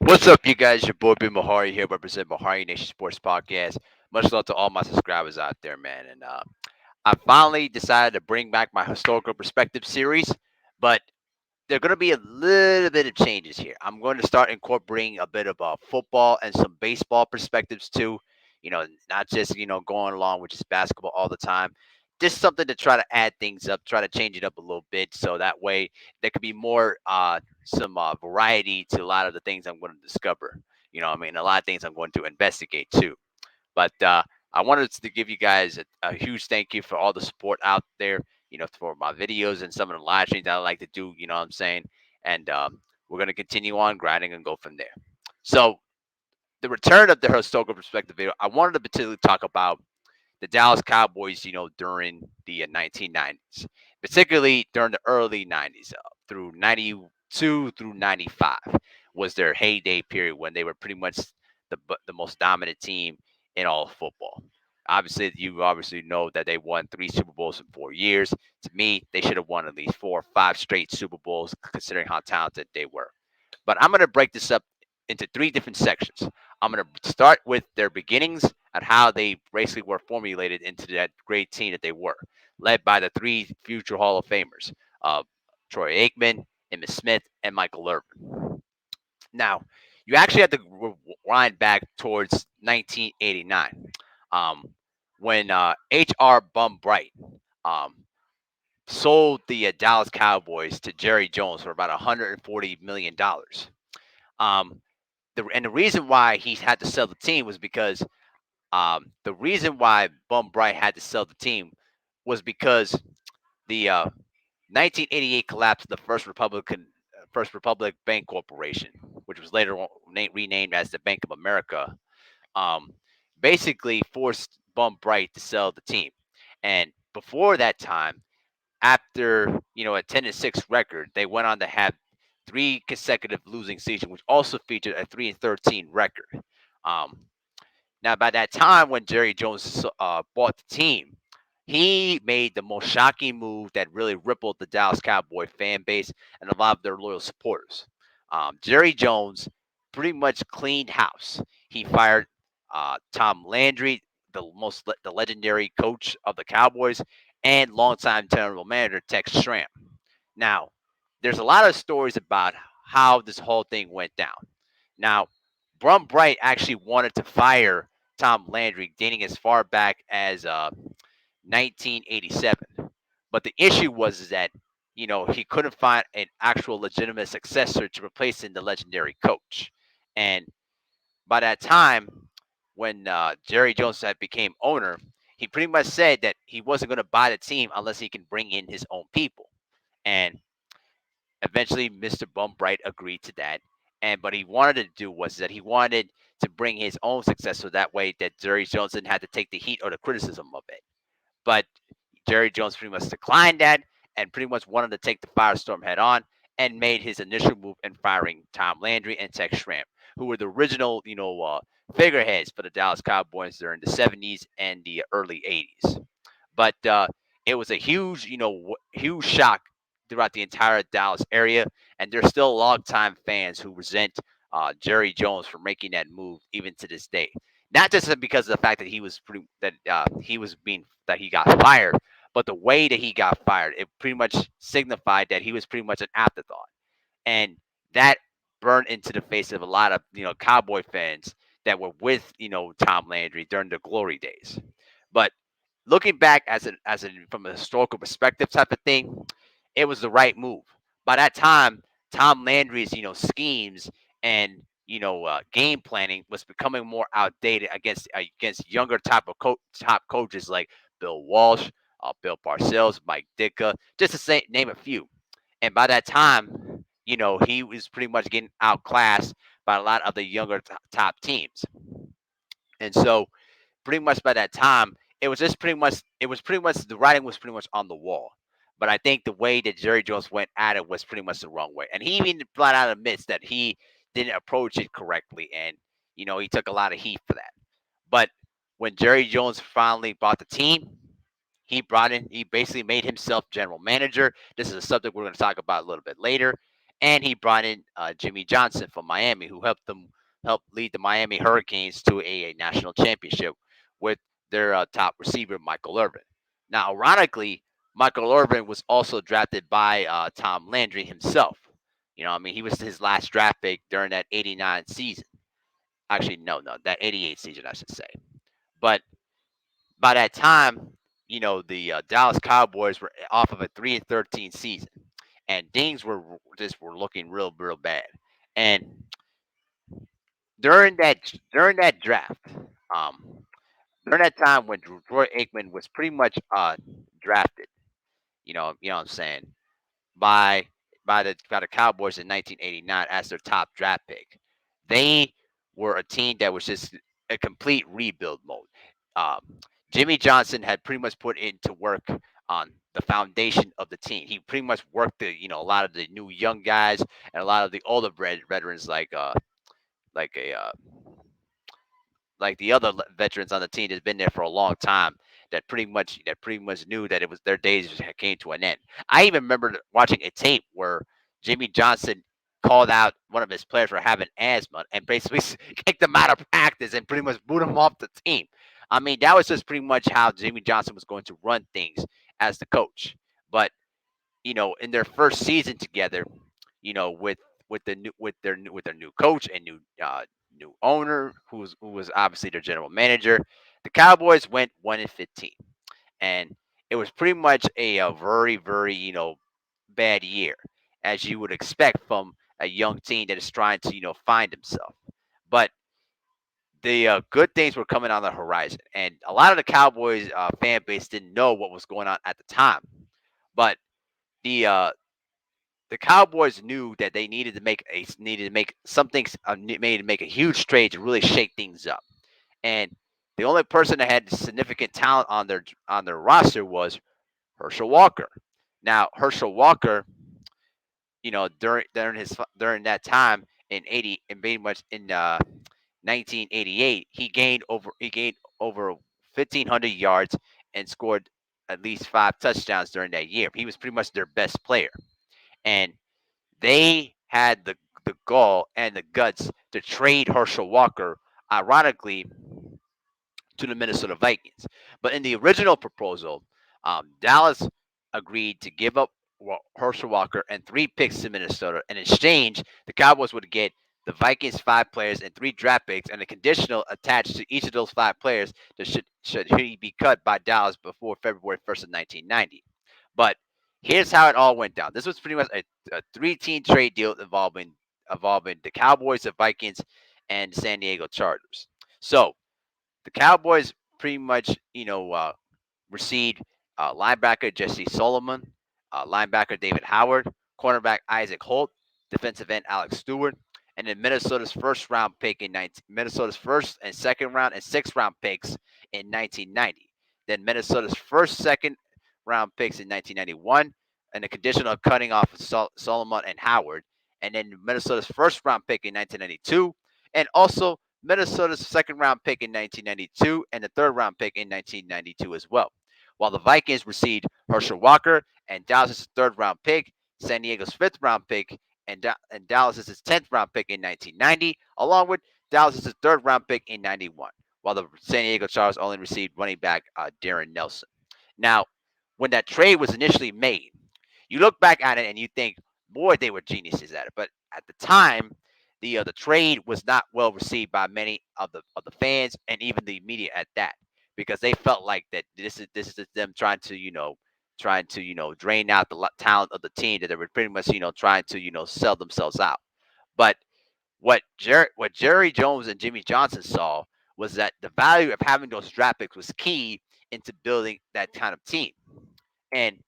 What's up, you guys? Your boy B Mahari here, represent Mahari Nation Sports Podcast. Much love to all my subscribers out there, man. And I finally decided to bring back my historical perspective series, but there are going to be a little bit of changes here. I'm going to start incorporating a bit of football and some baseball perspectives too. Not just going along with just basketball all the time. Just something to try to add things up, try to change it up a little bit, so that way there could be more some variety to a lot of the things I'm going to discover. A lot of things I'm going to investigate too. But I wanted to give you guys a huge thank you for all the support out there, for my videos and some of the live streams that I like to do, you know what I'm saying? And we're going to continue on grinding and go from there. So, the return of the historical perspective video, I wanted to particularly talk about the Dallas Cowboys, during the 1990s, particularly during the early 90s, through 92 through 95 was their heyday period when they were pretty much the most dominant team in all of football. Obviously, you obviously know that they won 3 Super Bowls in 4 years. To me, they should have won at least 4 or 5 straight Super Bowls, considering how talented they were. But I'm going to break this up into 3 different sections. I'm going to start with their beginnings and how they basically were formulated into that great team that they were, led by the 3 future Hall of Famers, uh, Troy Aikman, Emmitt Smith, and Michael Irvin. Now, you actually have to rewind back towards 1989, um, when H.R. Bum Bright um, sold the Dallas Cowboys to Jerry Jones for about $140 million. Um, the reason why he had to sell the team was because the reason why Bum Bright had to sell the team was because the 1988 collapse of the First Republic Bank Corporation, which was later renamed as the Bank of America, um, basically forced Bum Bright to sell the team. And before that time, after a 10-6 record, they went on to have 3 consecutive losing seasons, which also featured a 3-13 record. Um, Now, by that time, when Jerry Jones bought the team, he made the most shocking move that really rippled the Dallas Cowboy fan base and a lot of their loyal supporters. Jerry Jones pretty much cleaned house. He fired Tom Landry, the legendary coach of the Cowboys, and longtime general manager Tex Schramm. Now, there's a lot of stories about how this whole thing went down. Now, Brum Bright actually wanted to fire Tom Landry dating as far back as 1987. But the issue was is that he couldn't find an actual legitimate successor to replace him, the legendary coach. And by that time, when Jerry Jones had became owner, he pretty much said that he wasn't going to buy the team unless he can bring in his own people. And eventually, Mr. Bumbright agreed to that. And what he wanted to do was that he wanted to bring his own success so that way that Jerry Jones didn't have to take the heat or the criticism of it. But Jerry Jones pretty much declined that and pretty much wanted to take the firestorm head on and made his initial move in firing Tom Landry and Tex Schramm, who were the original, figureheads for the Dallas Cowboys during the 70s and the early 80s. But it was a huge, huge shock throughout the entire Dallas area, and there's still longtime fans who resent Jerry Jones for making that move even to this day. Not just because of the fact that he got fired, but the way that he got fired, it pretty much signified that he was pretty much an afterthought, and that burned into the face of a lot of Cowboy fans that were with Tom Landry during the glory days. But looking back from a historical perspective type of thing, it was the right move. By that time, Tom Landry's schemes and game planning was becoming more outdated against younger top coaches like Bill Walsh, Bill Parcells, Mike Ditka, just to name a few. And by that time, he was pretty much getting outclassed by a lot of the younger top teams. And so pretty much by that time, it was pretty much the writing was pretty much on the wall. But I think the way that Jerry Jones went at it was pretty much the wrong way. And he even flat out admits that he didn't approach it correctly and he took a lot of heat for that. But when Jerry Jones finally bought the team, he basically made himself general manager. This is a subject we're going to talk about a little bit later. and he brought in Jimmy Johnson from Miami, who help lead the Miami Hurricanes to a national championship with their top receiver Michael Irvin. Now, ironically, Michael Irvin was also drafted by Tom Landry himself. I mean, he was his last draft pick during that '89 season. Actually, no, that '88 season, I should say. But by that time, the Dallas Cowboys were off of a 3-13 season, and things were looking real bad. And during that draft, um, during that time when Troy Aikman was pretty much drafted, what I'm saying, by by the Cowboys in 1989 as their top draft pick. They were a team that was just a complete rebuild mode. Um, Jimmy Johnson had pretty much put into work on the foundation of the team. He pretty much worked a lot of the new young guys and a lot of the older veterans like a like the other veterans on the team that's been there for a long time that pretty much knew that it was their days came to an end. I even remember watching a tape where Jimmy Johnson called out one of his players for having asthma and basically kicked him out of practice and pretty much boot him off the team. I mean, that was just pretty much how Jimmy Johnson was going to run things as the coach. But in their first season together, with their new coach and new owner, who was obviously their general manager, the Cowboys went 1-15, and it was pretty much a very very bad year, as you would expect from a young team that is trying to find himself. But the good things were coming on the horizon, and a lot of the Cowboys fan base didn't know what was going on at the time, but the uh, the Cowboys knew that they needed to make something made to make a huge trade to really shake things up. And the only person that had significant talent on their roster was Herschel Walker. Now Herschel Walker, during that time in 80 and pretty much in 1988, he gained over 1,500 yards and scored at least 5 touchdowns during that year. He was pretty much their best player, and they had the gall and the guts to trade Herschel Walker, ironically, to the Minnesota Vikings. But in the original proposal, Dallas agreed to give up Herschel Walker and 3 picks to Minnesota. In exchange, the Cowboys would get the Vikings 5 players and 3 draft picks, and a conditional attached to each of those 5 players that should he be cut by Dallas before February 1st of 1990. But here's how it all went down. This was pretty much a 3-team trade deal involving the Cowboys, the Vikings, and the San Diego Chargers. So the Cowboys pretty much, received linebacker Jesse Solomon, linebacker David Howard, cornerback Isaac Holt, defensive end Alex Stewart, and then Minnesota's first and second round and sixth round picks in 1990. Then Minnesota's first, second round picks in 1991, and the conditional cutting off of Solomon and Howard, and then Minnesota's first round pick in 1992, and also Minnesota's second round pick in 1992 and the third round pick in 1992 as well. While the Vikings received Herschel Walker and Dallas' third round pick, San Diego's fifth round pick, and Dallas' 10th round pick in 1990, along with Dallas' third round pick in 91. While the San Diego Chargers only received running back Darren Nelson. Now, when that trade was initially made, you look back at it and you think, boy, they were geniuses at it. But at the time, the trade was not well received by many of the fans and even the media at that, because they felt like that this is them trying to drain out the talent of the team, that they were pretty much trying to sell themselves out. But what Jerry Jones and Jimmy Johnson saw was that the value of having those draft picks was key into building that kind of team. And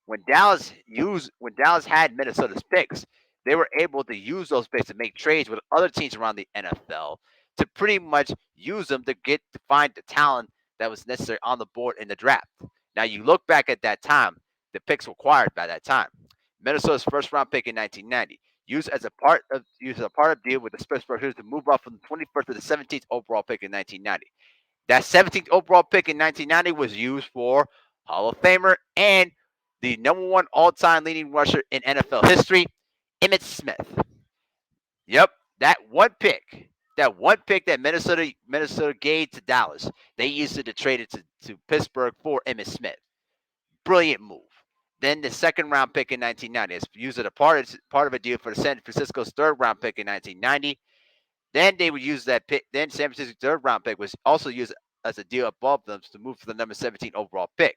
when Dallas had Minnesota's picks, they were able to use those picks to make trades with other teams around the NFL to pretty much use them to find the talent that was necessary on the board in the draft. Now you look back at that time, the picks acquired by that time. Minnesota's first round pick in 1990, used as a part of deal with the Pittsburgh to move up from the 21st to the 17th overall pick in 1990. That 17th overall pick in 1990 was used for Hall of Famer and the number one all-time leading rusher in NFL history, Emmett Smith. Yep, that one pick, that Minnesota gave to Dallas, they used it to trade it to Pittsburgh for Emmett Smith. Brilliant move. Then the second round pick in 1990 is used as part of a deal for the San Francisco's third round pick in 1990. Then they would use that pick. Then San Francisco's third round pick was also used as a deal above them to move for the number 17 overall pick.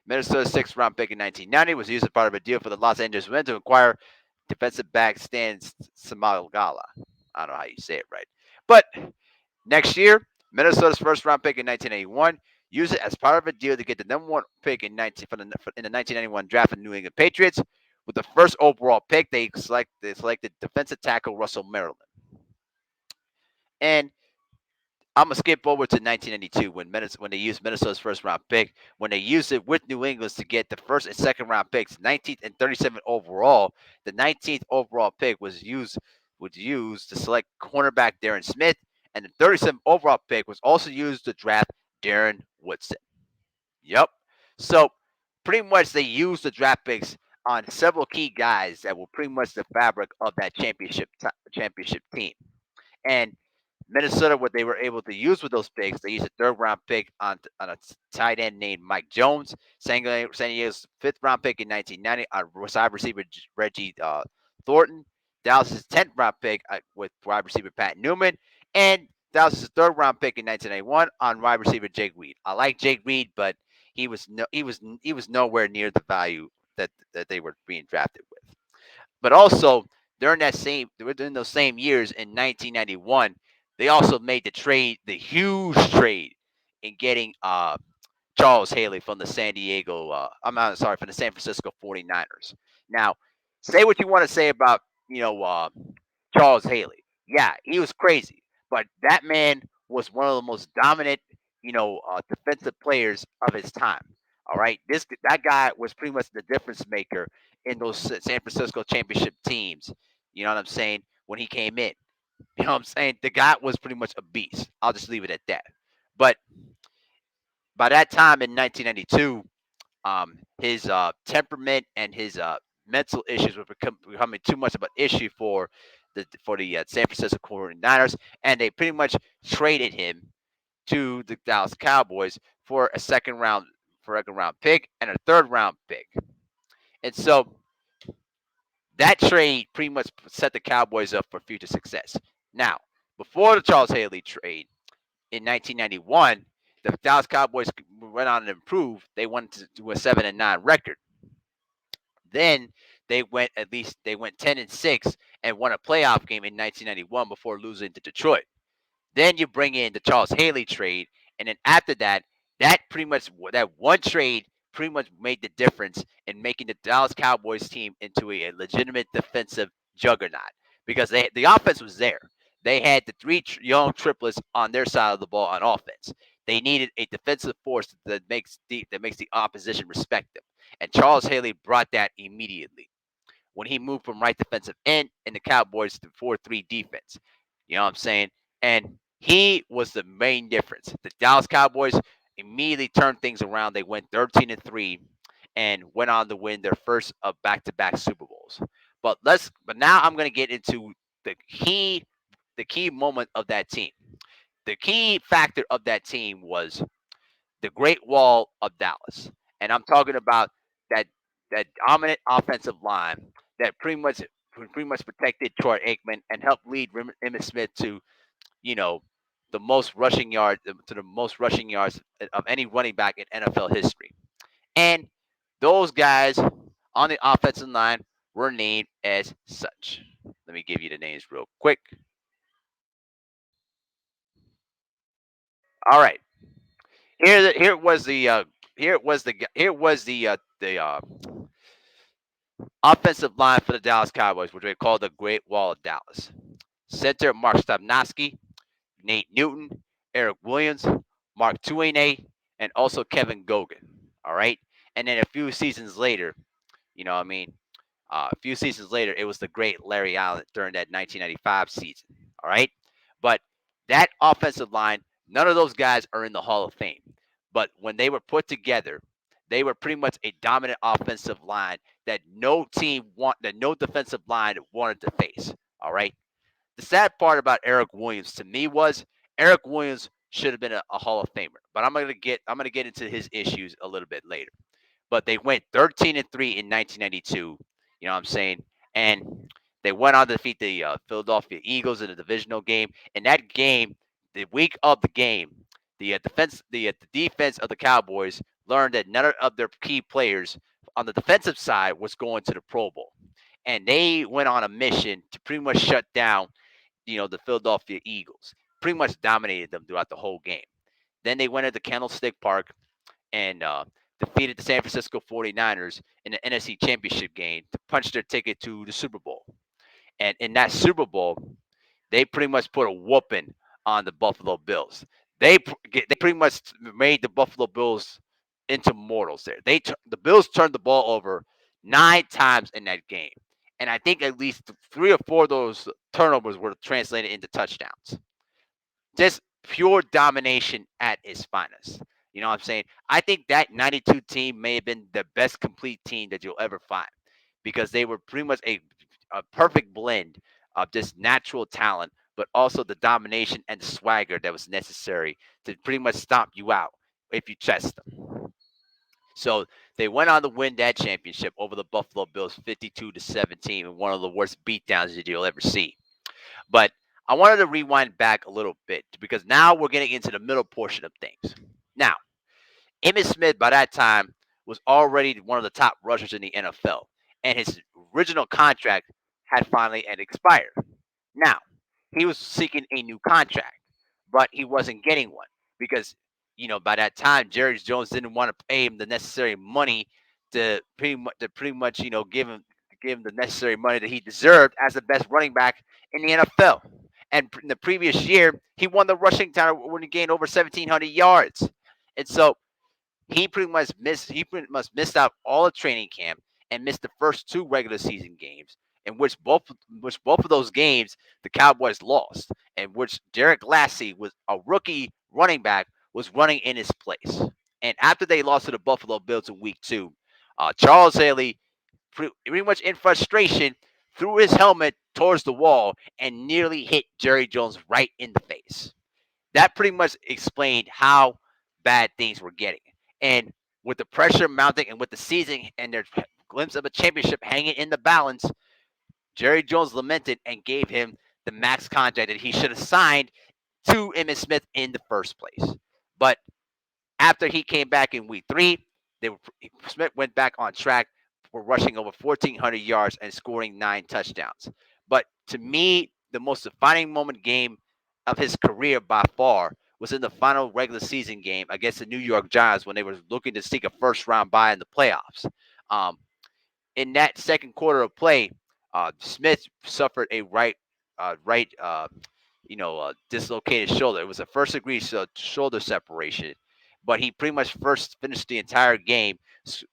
Minnesota's sixth round pick in 1990 was used as part of a deal for the Los Angeles Rams to acquire defensive back Stan Samagala. I don't know how you say it right. But next year, Minnesota's first round pick in 1981 used it as part of a deal to get the number one pick in the 1991 draft of New England Patriots. With the first overall pick, they selected defensive tackle Russell Maryland. And I'm gonna skip over to 1992 when they used Minnesota's first round pick. When they used it with New England to get the first and second round picks, 19th and 37th overall. The 19th overall pick was used to select cornerback Darren Smith, and the 37th overall pick was also used to draft Darren Woodson. Yep. So pretty much they used the draft picks on several key guys that were pretty much the fabric of that championship team. And Minnesota, what they were able to use with those picks, they used a third round pick on a tight end named Mike Jones, San Diego's fifth round pick in 1990 on wide receiver Reggie Thornton, Dallas's 10th round pick with wide receiver Pat Newman, and Dallas's third round pick in 1991 on wide receiver Jake Reed. I like Jake Reed, but he was nowhere near the value that they were being drafted with. But also during those same years in 1991, they also made the huge trade in getting Charles Haley from the from the San Francisco 49ers. Now, say what you want to say about Charles Haley. Yeah, he was crazy, but that man was one of the most dominant defensive players of his time. All right, that guy was pretty much the difference maker in those San Francisco championship teams. You know what I'm saying? When he came in, you know what I'm saying? The guy was pretty much a beast. I'll just leave it at that. But by that time in 1992, his temperament and his mental issues were becoming too much of an issue for the San Francisco 49ers, and they pretty much traded him to the Dallas Cowboys for a second round pick and a third round pick. And so that trade pretty much set the Cowboys up for future success. Now, before the Charles Haley trade in 1991, the Dallas Cowboys went on and improved. They went to do a 7-9 record. Then they went 10-6 and won a playoff game in 1991 before losing to Detroit. Then you bring in the Charles Haley trade, and then after that, that one trade pretty much made the difference in making the Dallas Cowboys team into a legitimate defensive juggernaut because the offense was there. They had the three young triplets on their side of the ball on offense. They needed a defensive force that makes the opposition respect them, and Charles Haley brought that immediately when he moved from right defensive end in the Cowboys to 4-3 defense. You know what I'm saying? And he was the main difference. The Dallas Cowboys immediately turned things around. They went 13-3 and went on to win their first of back-to-back Super Bowls. But now I'm going to get into the key moment of that team. The key factor of that team was the Great Wall of Dallas, and I'm talking about that that dominant offensive line that pretty much protected Troy Aikman and helped lead Emmitt Smith to you know the most rushing yards of any running back in NFL history. And those guys on the offensive line were named as such. Let me give you the names real quick. All right. Here was the offensive line for the Dallas Cowboys, which they call the Great Wall of Dallas. Center Mark Stopnoski, Nate Newton, Eric Williams, Mark Tuene, and also Kevin Gogan. All right. And then a few seasons later, what I mean, a few seasons later, it was the great Larry Allen during that 1995 season. All right. But that offensive line, none of those guys are in the Hall of Fame. But when they were put together, they were pretty much a dominant offensive line that no defensive line wanted to face. All right. The sad part about Eric Williams to me was Eric Williams should have been a Hall of Famer, but I'm gonna get into his issues a little bit later. But they went 13-3 in 1992. You know what I'm saying? And they went on to defeat the Philadelphia Eagles in a divisional game. In that game, the week of the game, the defense of the Cowboys learned that none of their key players on the defensive side was going to the Pro Bowl, and they went on a mission to pretty much shut down, the Philadelphia Eagles. Pretty much dominated them throughout the whole game. Then they went into Candlestick Park and defeated the San Francisco 49ers in the NFC Championship game to punch their ticket to the Super Bowl. And in that Super Bowl, they pretty much put a whooping on the Buffalo Bills. They pretty much made the Buffalo Bills into mortals there. The Bills turned the ball over 9 times in that game. And I think at least 3 or 4 of those turnovers were translated into touchdowns. Just pure domination at its finest. You know what I'm saying? I think that 92 team may have been the best complete team that you'll ever find because they were pretty much a perfect blend of just natural talent, but also the domination and the swagger that was necessary to pretty much stomp you out if you chest them. So they went on to win that championship over the Buffalo Bills 52-17 in one of the worst beatdowns that you'll ever see. But I wanted to rewind back a little bit because now we're getting into the middle portion of things. Now, Emmitt Smith by that time was already one of the top rushers in the NFL, and his original contract had finally expired. Now, he was seeking a new contract, but he wasn't getting one because, by that time, Jerry Jones didn't want to pay him the necessary money to pretty much, give him the necessary money that he deserved as the best running back in the NFL. And in the previous year, he won the rushing title when he gained over 1,700 yards. And so he pretty much missed out all of training camp and missed the first 2 regular season games, in which both of those games the Cowboys lost, and which Derek Lassie was a rookie running back was running in his place. And after they lost to the Buffalo Bills in week 2, Charles Haley pretty much in frustration threw his helmet towards the wall and nearly hit Jerry Jones right in the face. That pretty much explained how bad things were getting. And with the pressure mounting and with the season and their glimpse of a championship hanging in the balance, Jerry Jones lamented and gave him the max contract that he should have signed to Emmitt Smith in the first place. But after he came back in week 3, Smith went back on track for rushing over 1,400 yards and scoring 9 touchdowns. But to me, the most defining moment game of his career by far was in the final regular season game against the New York Giants when they were looking to seek a first round bye in the playoffs. Um, in that second quarter of play, Smith suffered a dislocated shoulder. It was a first degree shoulder separation, but he pretty much first finished the entire game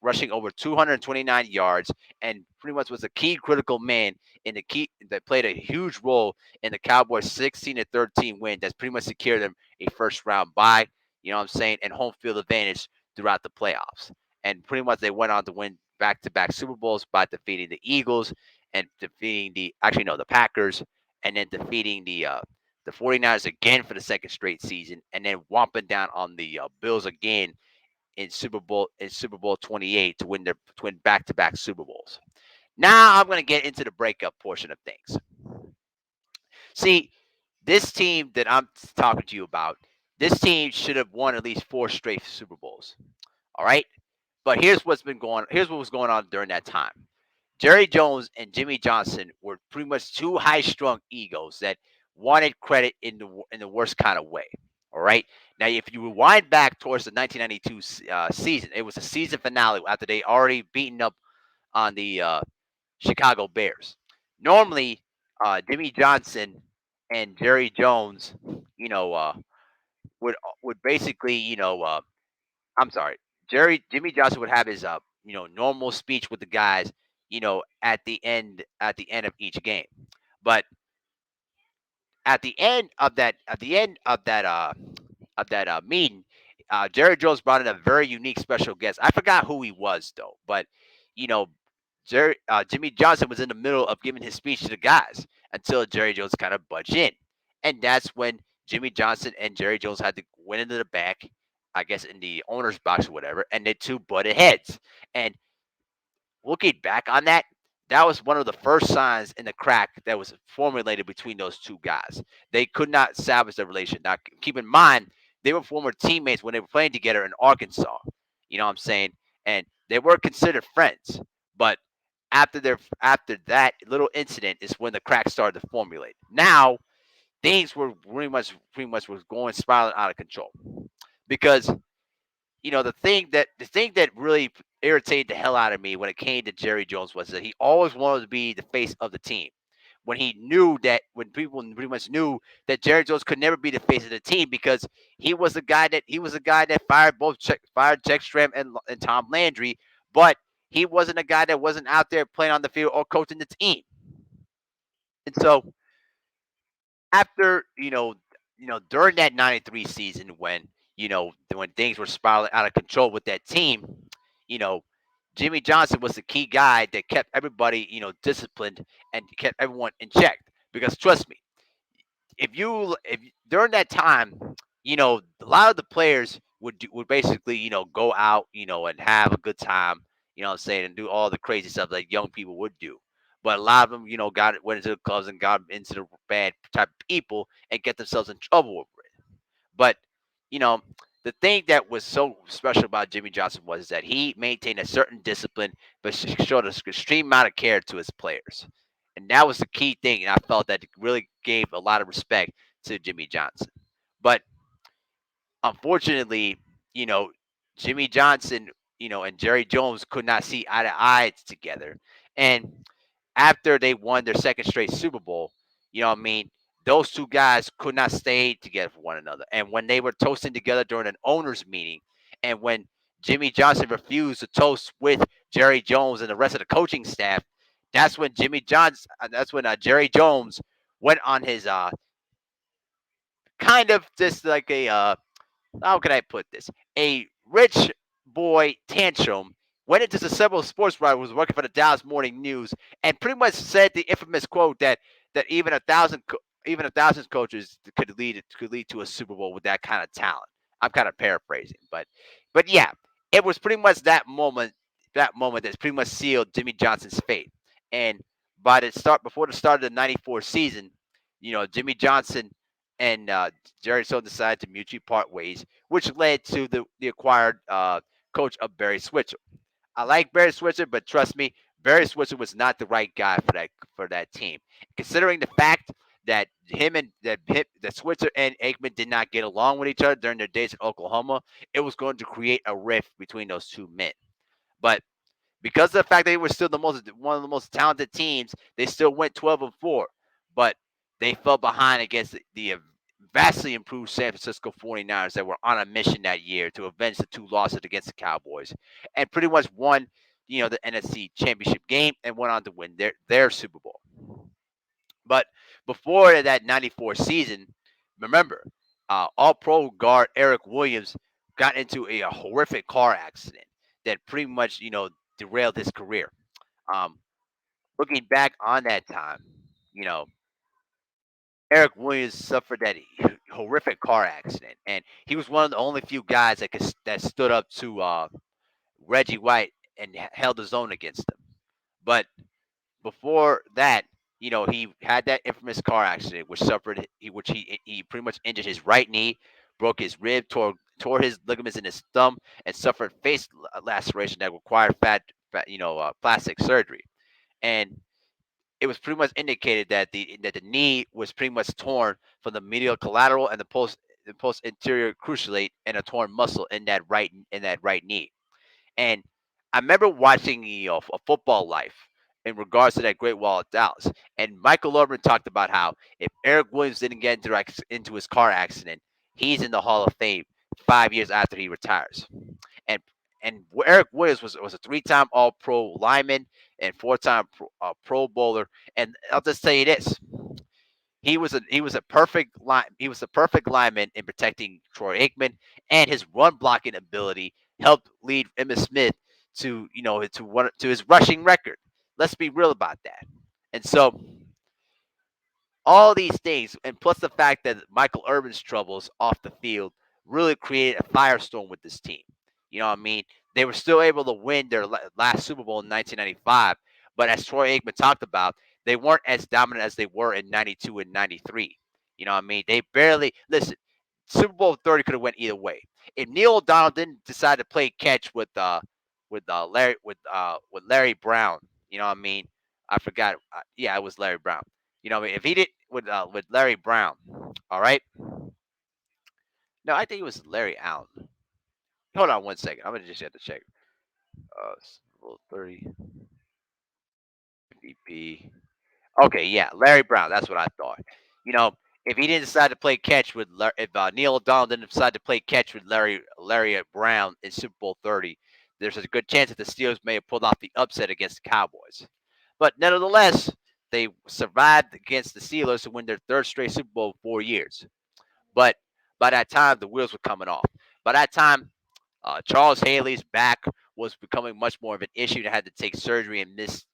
rushing over 229 yards and pretty much was a key critical man in the key that played a huge role in the Cowboys 16-13 win that's pretty much secured them a first round bye, you know what I'm saying, and home field advantage throughout the playoffs. And pretty much they went on to win back-to-back Super Bowls by defeating the Eagles and defeating the Packers, and then defeating the 49ers again for the second straight season, and then whomping down on the Bills again in Super Bowl 28 to win back-to-back Super Bowls. Now I'm going to get into the breakup portion of things. See, this team that I'm talking to you about, this team should have won at least 4 straight Super Bowls. All right, but here's what was going on during that time. Jerry Jones and Jimmy Johnson were pretty much 2 high-strung egos that wanted credit in the worst kind of way. All right. Now, if you rewind back towards the 1992 season, it was a season finale after they already beaten up on the Chicago Bears. Normally, Jimmy Johnson and Jerry Jones, you know, uh, would basically, I'm sorry, Jimmy Johnson would have his normal speech with the guys, at the end of each game. But at the end of that meeting, Jerry Jones brought in a very unique special guest. I forgot who he was though, but you know Jimmy Johnson was in the middle of giving his speech to the guys until Jerry Jones kind of budged in, and that's when Jimmy Johnson and Jerry Jones had to went into the back, I guess in the owner's box or whatever, and they two butted heads. And looking back on that, that was one of the first signs in the crack that was formulated between those two guys. They could not salvage the relation. Now, keep in mind, they were former teammates when they were playing together in Arkansas. You know what I'm saying? And they were considered friends. But after that little incident is when the crack started to formulate. Now things were pretty much was going spiraling out of control because the thing that really irritated the hell out of me when it came to Jerry Jones was that he always wanted to be the face of the team. When people pretty much knew that Jerry Jones could never be the face of the team because he was a guy that fired Jack Stram and Tom Landry, but he wasn't a guy that wasn't out there playing on the field or coaching the team. And so after during that '93 season when things were spiraling out of control with that team, you know Jimmy Johnson was the key guy that kept everybody disciplined and kept everyone in check. Because trust me, if during that time, a lot of the players would basically go out and have a good time, what I'm saying, and do all the crazy stuff that young people would do. But a lot of them, went into the clubs and got into the bad type of people and get themselves in trouble over it. But you know, the thing that was so special about Jimmy Johnson was that he maintained a certain discipline, but showed an extreme amount of care to his players, and that was the key thing. And I felt that it really gave a lot of respect to Jimmy Johnson. But unfortunately, you know, Jimmy Johnson, and Jerry Jones could not see eye to eye together, and after they won their second straight Super Bowl, what I mean, those two guys could not stay together for one another. And when they were toasting together during an owners meeting, and when Jimmy Johnson refused to toast with Jerry Jones and the rest of the coaching staff, that's when Jerry Jones went on his kind of just like a how can I put this? A rich boy tantrum went into the several sports writer who was working for the Dallas Morning News and pretty much said the infamous quote that even a thousand coaches could lead to a Super Bowl with that kind of talent. I'm kind of paraphrasing, but yeah, it was pretty much that moment that's pretty much sealed Jimmy Johnson's fate. And before the start of the '94 season, Jimmy Johnson and Jerry Stone decided to mutually part ways, which led to the acquired coach of Barry Switzer. I like Barry Switzer, but trust me, Barry Switzer was not the right guy for that team. Considering the fact that that Switzer and Aikman did not get along with each other during their days in Oklahoma, it was going to create a rift between those two men. But because of the fact that they were still one of the most talented teams, they still went 12-4. But they fell behind against the vastly improved San Francisco 49ers that were on a mission that year to avenge the two losses against the Cowboys, and pretty much won the NFC Championship game and went on to win their Super Bowl. But before that '94 season, remember, All Pro guard Eric Williams got into a horrific car accident that pretty much derailed his career. Um, Looking back on that time, you know, Eric Williams suffered that horrific car accident, and he was one of the only few guys that stood up to Reggie White and held his own against him. But before that, he had that infamous car accident, which he pretty much injured his right knee, broke his rib, tore his ligaments in his thumb, and suffered face laceration that required plastic surgery. And it was pretty much indicated that the knee was pretty much torn from the medial collateral and the post anterior cruciate and a torn muscle in that right knee. And I remember watching a football life in regards to that Great Wall of Dallas. And Michael Orban talked about how if Eric Williams didn't get into his car accident, he's in the Hall of Fame 5 years after he retires. And Eric Williams was a three-time All-Pro lineman and four-time Pro Bowler. And I'll just tell you this: he was a perfect lineman in protecting Troy Aikman, and his run blocking ability helped lead Emmitt Smith to his rushing record. Let's be real about that. And so all these things, and plus the fact that Michael Irvin's troubles off the field really created a firestorm with this team. You know what I mean? They were still able to win their last Super Bowl in 1995, but as Troy Aikman talked about, they weren't as dominant as they were in 92 and 93. You know what I mean? They barely listen. Super Bowl 30 could have went either way. If Neil O'Donnell didn't decide to play catch with Larry Brown, you know what I mean? I forgot. Yeah, it was Larry Brown. You know, if he did with Larry Brown, all right. No, I think it was Larry Allen. Hold on one second. I'm gonna just have to check. Super Bowl 30 MVP. Okay, yeah, Larry Brown. That's what I thought. You know, if he didn't decide to play catch with if Neil O'Donnell didn't decide to play catch with Larry Brown in Super Bowl 30, there's a good chance that the Steelers may have pulled off the upset against the Cowboys. But nevertheless, they survived against the Steelers to win their third straight Super Bowl in 4 years. But by that time, the wheels were coming off. By that time, Charles Haley's back was becoming much more of an issue. They had to take surgery and miss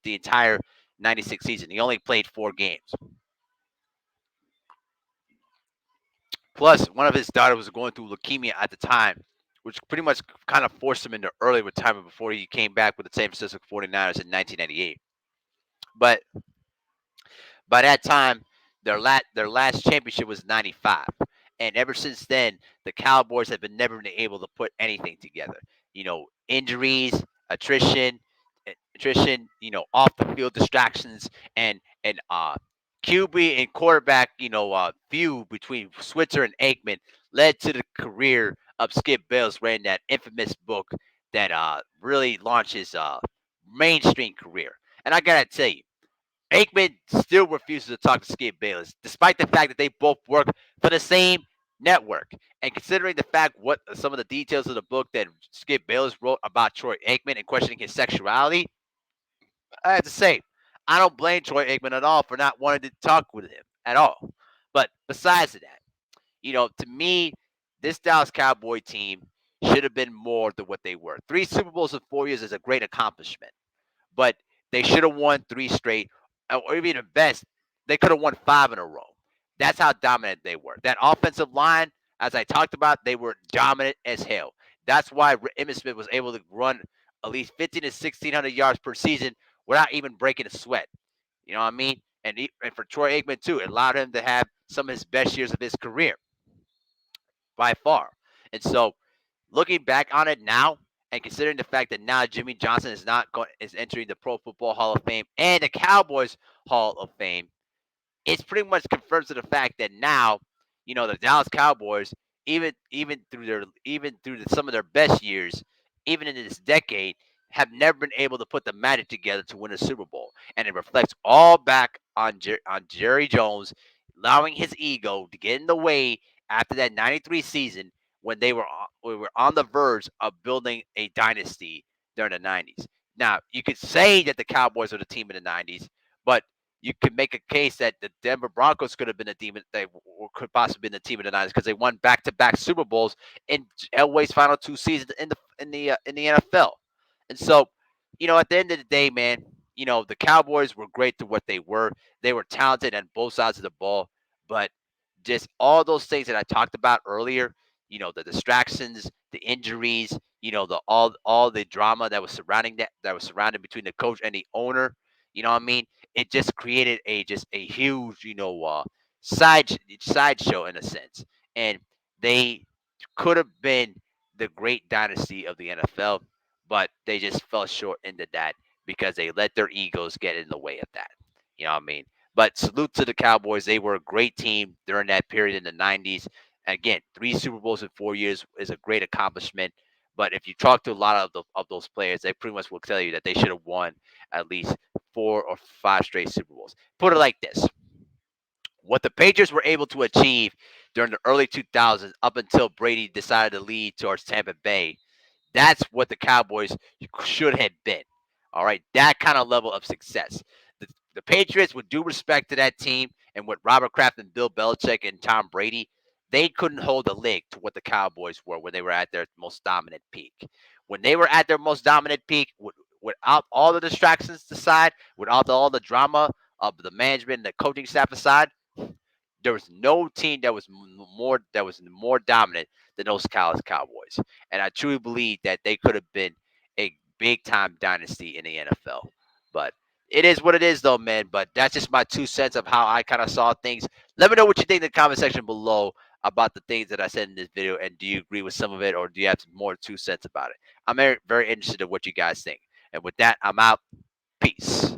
the entire '96 season. He only played 4 games. Plus, one of his daughters was going through leukemia at the time, which pretty much kind of forced him into early retirement before he came back with the San Francisco 49ers in 1998. But by that time, their last championship was '95, and ever since then, the Cowboys have been never been able to put anything together. Injuries, attrition, attrition. Off the field distractions, and QB and quarterback. Feud between Switzer and Aikman led to the career of Skip Bayless, writing that infamous book that really launched his mainstream career. And I gotta tell you. Aikman still refuses to talk to Skip Bayless, despite the fact that they both work for the same network. And considering the fact what some of the details of the book that Skip Bayless wrote about Troy Aikman and questioning his sexuality, I have to say, I don't blame Troy Aikman at all for not wanting to talk with him at all. But besides that, to me, this Dallas Cowboy team should have been more than what they were. 3 Super Bowls in 4 years is a great accomplishment, but they should have won 3 straight, or even the best, they could have won 5 in a row. That's how dominant they were. That offensive line, as I talked about, they were dominant as hell. That's why Emmitt Smith was able to run at least 15 to 1600 yards per season without even breaking a sweat. You know what I mean? And for Troy Aikman too, it allowed him to have some of his best years of his career by far. And so looking back on it now, and considering the fact that now Jimmy Johnson is entering the Pro Football Hall of Fame and the Cowboys Hall of Fame, it's pretty much confirms to the fact that now, the Dallas Cowboys, even through some of their best years, even in this decade, have never been able to put the magic together to win a Super Bowl, and it reflects all back on Jerry Jones allowing his ego to get in the way after that '93 season when we were on the verge of building a dynasty during the '90s. Now, you could say that the Cowboys are the team in the '90s, but you could make a case that the Denver Broncos could have been a team. They could possibly been the team of the '90s because they won back-to-back Super Bowls in Elway's final 2 seasons in the NFL. And so, at the end of the day, man, the Cowboys were great to what they were. They were talented on both sides of the ball, but just all those things that I talked about earlier, the distractions, the injuries, all the drama that was surrounding between the coach and the owner. You know what I mean? It just created a huge, sideshow in a sense. And they could have been the great dynasty of the NFL, but they just fell short into that because they let their egos get in the way of that. You know what I mean? But salute to the Cowboys. They were a great team during that period in the '90s. Again, 3 Super Bowls in 4 years is a great accomplishment. But if you talk to a lot of those players, they pretty much will tell you that they should have won at least 4 or 5 straight Super Bowls. Put it like this: what the Patriots were able to achieve during the early 2000s, up until Brady decided to lead towards Tampa Bay, that's what the Cowboys should have been. All right, that kind of level of success. The Patriots, with due respect to that team, and with Robert Kraft and Bill Belichick and Tom Brady, they couldn't hold a leg to what the Cowboys were when they were at their most dominant peak. When they were at their most dominant peak, without all the distractions aside, without all the drama of the management and the coaching staff aside, there was no team that was more dominant than those Dallas Cowboys, and I truly believe that they could have been a big time dynasty in the NFL. But it is what it is, though, man. But that's just my 2 cents of how I kind of saw things. Let me know what you think in the comment section below about the things that I said in this video, and do you agree with some of it, or do you have some more 2 cents about it? I'm very, very interested in what you guys think. And with that, I'm out. Peace.